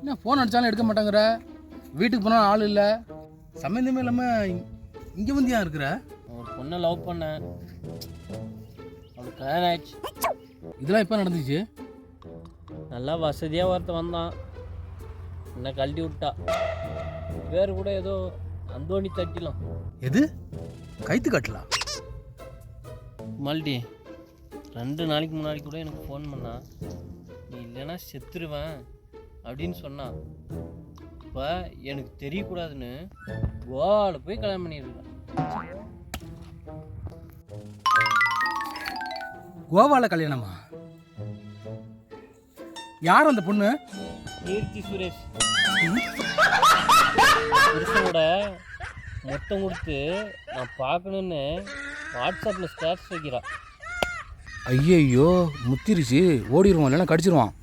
என்ன ஃபோன் அடித்தாலும் எடுக்க மாட்டேங்கிற? வீட்டுக்கு போனால் ஆள் இல்லை, சம்மந்தமே இல்லாமல் இங்கே வந்து ஏன் இருக்கிற? ஒரு பொண்ணை லவ் பண்ணேன், அவளுக்கு கல்யாணம் ஆயிடுச்சு. இதெல்லாம் எப்போ நடந்துச்சு? நல்லா வசதியாக ஒருத்த வந்தான், என்னை கழட்டி விட்டா. பேர் கூட ஏதோ அந்தோணி தட்டிலாம். எது? கைத்து கட்டலாம்? மல்டி 2 நாளைக்கு முன்னாடி கூட எனக்கு ஃபோன் பண்ணா, நீ இல்லைன்னா செத்துருவேன் அப்படின்னு சொன்னான். இப்போ எனக்கு தெரியக்கூடாதுன்னு கோவாவில் போய் கல்யாணம் பண்ணியிருக்கேன். கோவாவில் கல்யாணமா? யார் அந்த பொண்ணு? கீர்த்தி சுரேஷ். புருஷனோட மொத்தம் கொடுத்து நான் பார்க்கணுன்னு வாட்ஸ்அப்பில் ஸ்டேட்டஸ் வைக்கிறா. ஐயையோ, முத்திருச்சு, ஓடிடுவான், இல்லைன்னா கடிச்சிருவான்.